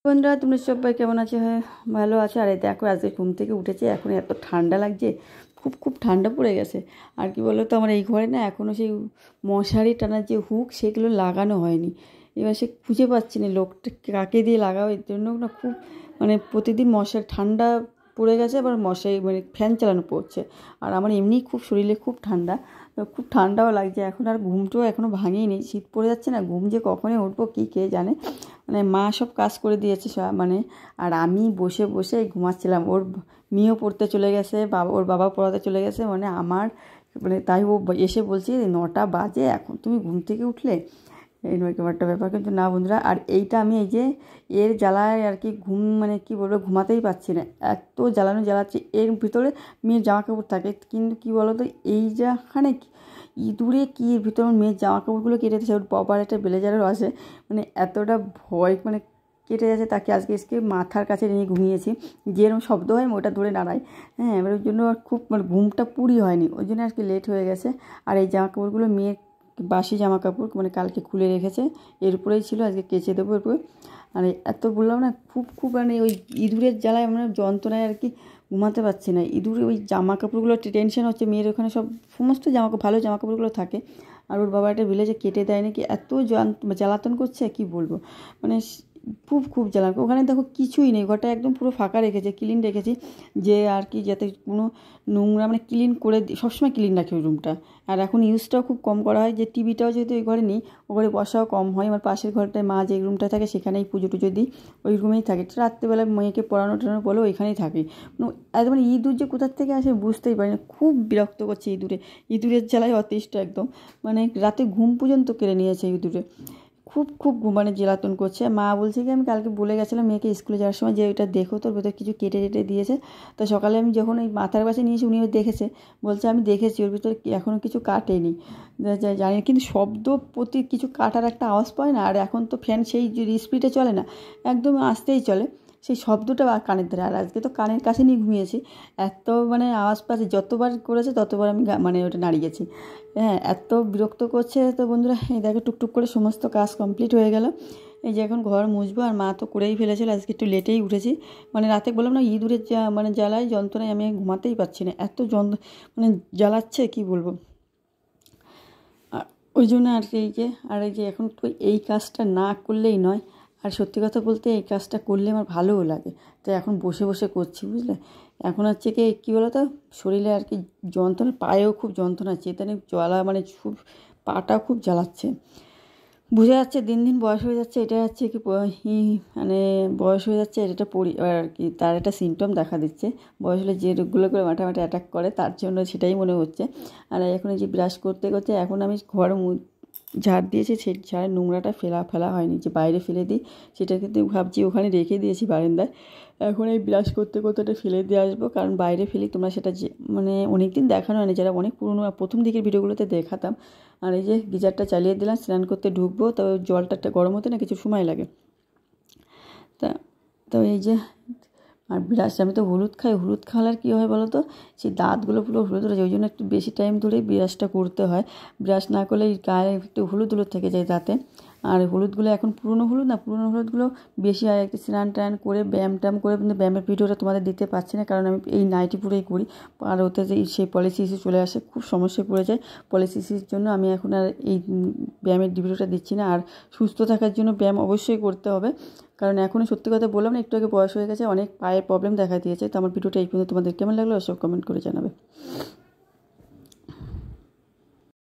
বন্ধুরা তোমরা সবাই কেমন আছো? হ্যাঁ, ভালো আছো। আর এই দেখো আজকে ঘুম থেকে উঠেছে, এখন এত ঠান্ডা লাগছে, খুব খুব ঠান্ডা পড়ে গেছে। আর কি বলো তো, আমার এই ঘরে না এখনও সেই মশারি টানার যে হুক সেগুলো লাগানো হয়নি। এবার সে খুঁজে পাচ্ছি না লোকটা কাকে দিয়ে লাগাবো, এর জন্য না খুব প্রতিদিন মশারি ঠান্ডা পড়ে গেছে, আবার মশারি ফ্যান চালানো পড়ছে। আর আমার এমনি খুব শরীরে খুব ঠান্ডা, খুব ঠান্ডাও লাগছে। এখন আর ঘুমটাও এখনও ভাঙিনি, শীত পড়ে যাচ্ছে না, ঘুম যে কখনই উঠবো কী কে জানে। মা সব কাজ করে দিয়েছে সব আর আমি বসে বসে ঘুমাচ্ছিলাম। ওর মেয়েও পড়তে চলে গেছে, ওর বাবা পড়াতে চলে গেছে, আমার তাই ও এসে বলছি 9টা বাজে এখন তুমি ঘুম থেকে উঠলে, এরকম একটা ব্যাপার। কিন্তু না বন্ধুরা, আর এইটা আমি এই যে এর জ্বালায় আর কি ঘুম কি বলবো, ঘুমাতেই পারছি না, এত জ্বালাচ্ছে। এর ভিতরে মেয়ের জামা কাপড় থাকে, কিন্তু কি বলো তো, এই যেখানে ইঁদুরে কি এর ভিতরে আমার মেয়ের জামা কাপড়গুলো কেটে দিচ্ছে। ওর বাবার একটা ব্লেজারও আছে, এতটা ভয় কেটে যাচ্ছে। তাকে আজকে মাথার কাছে নিয়ে ঘুমিয়েছি, যেরকম শব্দ হয় ওটা ধরে নাড়াই। হ্যাঁ, এবার ওই জন্য খুব ঘুমটা পুরি হয়নি, ওই জন্য আজকে লেট হয়ে গেছে। আর এই জামা কাপড়গুলো মেয়ের বাসি জামা কাপড়, কালকে খুলে রেখেছে, এর উপরেই ছিল, আজকে কেচে দেবো এরপরে। আর এত বললাম না, খুব খুব ওই ইঁদুরের জ্বালায় আমরা যন্ত্রণায় আর কি ঘুমাতে পারছি না। ইঁদুরে ওই জামা কাপড়গুলো টেনশন হচ্ছে, মেয়ের ওখানে সমস্ত ভালো জামা কাপড়গুলো থাকে। আর ওর বাবা একটা ভিলেজে কেটে দেয় নাকি, এত জ্বালাতন করছে কি বলবো, খুব খুব জ্বালান। ওখানে দেখো কিছুই নেই, ঘরটা একদম পুরো ফাঁকা রেখেছে, ক্লিন রেখেছি, যে আর কি যাতে কোনো নোংরা ক্লিন করে সবসময় ক্লিন রাখি ওই রুমটা। আর এখন ইউজটাও খুব কম করা হয়, যে টিভিটাও যেহেতু ওই ঘরে নেই, ও ঘরে বসাও কম হয়। আমার পাশের ঘরটায় মা যে রুমটা থাকে সেখানেই পুজো টুজো দিই, ওই রুমেই থাকে। রাত্রেবেলা মেয়েকে পড়ানো টড়ানো বলো ওইখানেই থাকে। একদম ইঁদুর যে কোথার থেকে আসে বুঝতেই পারি না, খুব বিরক্ত করছে ইঁদুরের জ্বালায় অতিষ্ঠ একদম, রাতে ঘুম পর্যন্ত কেড়ে নিয়েছে ইঁদুরে। খুব খুব জ্বালাতন করছে। মা বলছে কি, আমি কালকে বলে গেছিলাম মেয়েকে স্কুলে যাওয়ার সময় যে ওইটা দেখো তোর ভেতর কিছু কেটে টেটে দিয়েছে। তো সকালে আমি যখন ওই মাথার কাছে নিয়েছি, উনিও দেখেছে, বলছে আমি দেখেছি ওর ভিতরে এখনও কিছু কাটেনি, জানি না। কিন্তু শব্দ প্রতি কিছু কাটার একটা আওয়াজ পায় না। আর এখন তো ফ্যান সেই স্পিডে চলে না, একদম আস্তেই চলে, সেই শব্দটা কানের ধারে। আর আজকে তো কানের কাছে নিয়ে ঘুমিয়েছি, এত আওয়াজ পাচ্ছে, যতবার করেছে ততবার আমি ওটা নাড়িয়েছি। হ্যাঁ, এত বিরক্ত করছে। তো বন্ধুরা এই দেখো টুকটুক করে সমস্ত কাজ কমপ্লিট হয়ে গেল। এই যে এখন ঘর মুছবো, আর মা তো করেই ফেলেছিল, আজকে একটু লেটেই উঠেছি। রাতে বললাম না, ইঁদুরের জ্বালায় যন্ত্রণায় আমি ঘুমাতেই পারছি না, এত জ্বালাচ্ছে কি বলবো। আর ওই জন্য আর কি এই যে এখন তো এই কাজটা না করলেই নয়। আর সত্যি কথা বলতে এই কাজটা করলে আমার ভালোও লাগে, তো এখন বসে বসে করছি, বুঝলে। এখন হচ্ছে কি কী বলো তো, শরীরে আর কি যন্ত্রণা, পায়েও খুব যন্ত্রণা হচ্ছে, এটা জ্বালা খুব পাটাও খুব জ্বালাচ্ছে। বোঝা যাচ্ছে দিন দিন বয়স হয়ে যাচ্ছে, এটা হচ্ছে কি বয়স হয়ে যাচ্ছে, এটা আর কি তার একটা সিমটম দেখা দিচ্ছে। বয়স হলে যে রোগগুলো করে মাঠে অ্যাটাক করে, তার জন্য সেটাই মনে হচ্ছে। আর এখন যে ব্রাশ করতে করতে এখন আমি ঘর ঝাড় দিয়েছি, সেই ঝাড়ের নোংরাটা ফেলা হয়নি, যে বাইরে ফেলে দিই, সেটা কিন্তু ভাবছি ওখানে রেখে দিয়েছি বারান্দায়। এখন এই ব্রাশ করতে করতে ওটা ফেলে দিয়ে আসবো, কারণ বাইরে ফেলি তোমরা সেটা যে অনেক দিন দেখানো হয়নি, যারা অনেক পুরনো প্রথম দিকের ভিডিওগুলোতে দেখাতাম। আর এই যে গিজারটা চালিয়ে দিলাম, স্নান করতে ঢুকবো, তবে জলটা গরম হতে না কিছু সময় লাগে। তো এই যে, আর ব্রাশ, আমি তো হলুদ খাই, হলুদ খাওয়ার কী হয় বলো তো, সেই দাঁতগুলো পুরো হলুদ হয়ে যায়, ওই জন্য একটু বেশি টাইম ধরে ব্রাশটা করতে হয়। ব্রাশ না করলে গায়ে একটু হলুদ থেকে যায় দাঁতে। আর হলুদগুলো এখন পুরনো হলুদগুলো বেশি হয়। একটু স্নান টান করে ব্যায়াম ট্যায়াম করে, কিন্তু ব্যায়ামের ভিডিওটা তোমাদের দিতে পারছি না, কারণ আমি এই নাইটি পুরেই করি। আর ওতে যে সেই পলিসিসি চলে আসে, খুব সমস্যায় পড়ে যায়। পলিসিসির জন্য আমি এখন আর এই ব্যায়ামের ভিডিওটা দিচ্ছি না। আর সুস্থ থাকার জন্য ব্যায়াম অবশ্যই করতে হবে, কারণ এখনও সত্যি কথা বললাম না, একটু আগে বয়স হয়ে গেছে, অনেক পায়ের প্রবলেম দেখা দিয়েছে। তো আমার ভিডিওটা এই পর্যন্ত, তোমাদের কেমন লাগলো সব কমেন্ট করে জানাবে।